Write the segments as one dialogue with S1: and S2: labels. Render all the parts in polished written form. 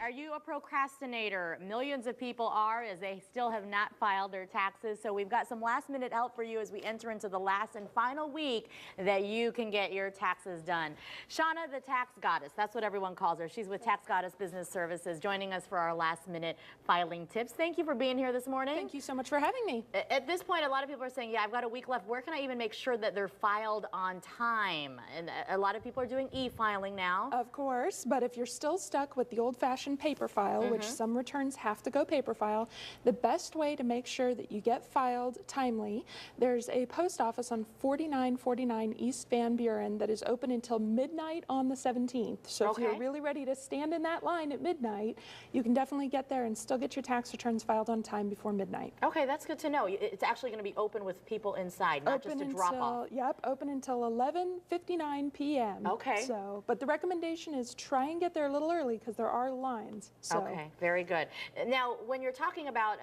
S1: Are you a procrastinator? Millions of people are, as they still have not filed their taxes. So we've got some last minute help for you as we enter into the last and final week that you can get your taxes done. Shauna, the tax goddess, that's what everyone calls her. She's with Tax Goddess Business Services, joining us for our last minute filing tips. Thank you for being here this morning.
S2: Thank you so much for having me.
S1: At this point, a lot of people are saying, yeah, I've got a week left. Where can I even make sure that they're filed on time? And a lot of people are doing e-filing now.
S2: Of course, but if you're still stuck with the old-fashioned paper file, which some returns have to go paper file, the best way to make sure that you get filed timely, there's a post office on 4949 East Van Buren that is open until midnight on the 17th. So if you're really ready to stand in that line at midnight, you can definitely get there and still get your tax returns filed on time before midnight.
S1: Okay, that's good to know. It's actually going to be open with people inside, not just a drop-off.
S2: Yep, open until 11:59 p.m.
S1: Okay.
S2: So, but the recommendation is try and get there a little early because there are lines. So.
S1: Okay, very good. Now, when you're talking about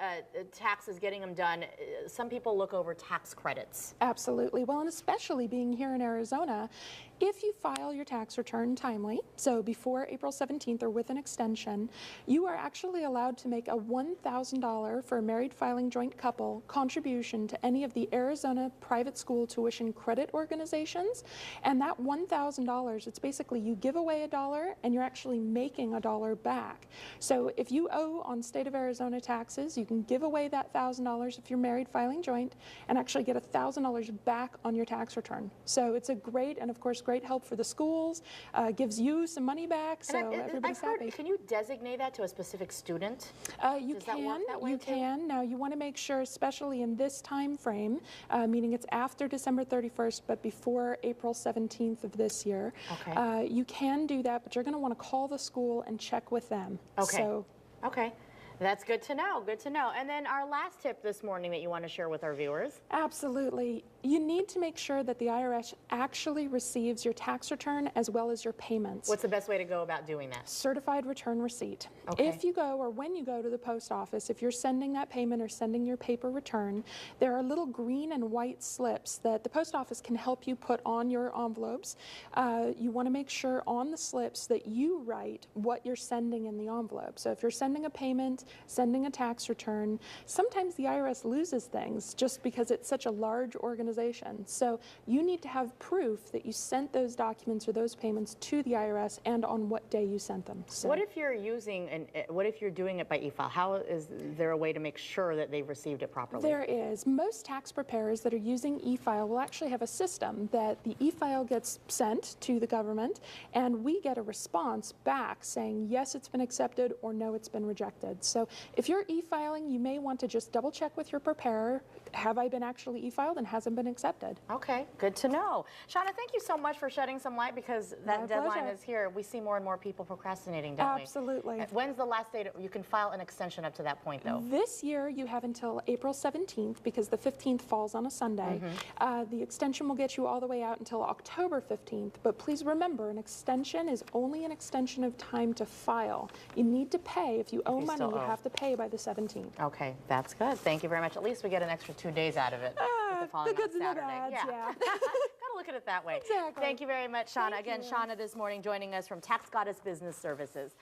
S1: taxes, getting them done, some people look over tax credits.
S2: Absolutely. Well, and especially being here in Arizona, if you file your tax return timely, so before April 17th or with an extension, you are actually allowed to make a $1,000 for a married filing joint couple contribution to any of the Arizona private school tuition credit organizations. And that $1,000, it's basically you give away $1 and you're actually making $1 back. So if you owe on state of Arizona taxes, you can give away that $1,000 if you're married filing joint and actually get $1,000 back on your tax return. So it's a great, and of course, great help for the schools, gives you some money back, so everybody's happy.
S1: Can you designate that to a specific student?
S2: You can. Now, you want to make sure, especially in this time frame, meaning it's after December 31st, but before April 17th of this year, you can do that, but you're going to want to call the school and check with them.
S1: Okay.
S2: So,
S1: okay. That's good to know. Good to know. And then our last tip this morning that you want to share with our viewers.
S2: Absolutely. You need to make sure that the IRS actually receives your tax return as well as your payments.
S1: What's the best way to go about doing that?
S2: Certified return receipt.
S1: Okay.
S2: If you go, or when you go to the post office, if you're sending that payment or sending your paper return, there are little green and white slips that the post office can help you put on your envelopes. You want to make sure on the slips that you write what you're sending in the envelope. So if you're sending a payment, sending a tax return, sometimes the IRS loses things just because it's such a large organization. So you need to have proof that you sent those documents or those payments to the IRS and on what day you sent them. So.
S1: What if you're what if you're doing it by e-file? How is there a way to make sure that they've received it properly?
S2: There is. Most tax preparers that are using e-file will actually have a system that the e-file gets sent to the government and we get a response back saying yes, it's been accepted or no, it's been rejected. So if you're e-filing, you may want to just double check with your preparer, have I been actually e-filed and hasn't been accepted?
S1: Okay, good to know. Shauna, thank you so much for shedding some light because that deadline is here. We see more and more people procrastinating, don't we?
S2: Absolutely.
S1: When's the last day you can file an extension up to that point, though?
S2: This year, you have until April 17th because the 15th falls on a Sunday. The extension will get you all the way out until October 15th, but please remember, an extension is only an extension of time to file. You need to pay. If you owe money, you have to pay by the 17th.
S1: Okay, that's good. Thank you very much. At least we get an extra 2 days out of it.
S2: The goods and the bads, yeah.
S1: Gotta look at it that way.
S2: Exactly.
S1: Thank you very much, Shauna. Again, Shauna this morning joining us from Tax Goddess Business Services.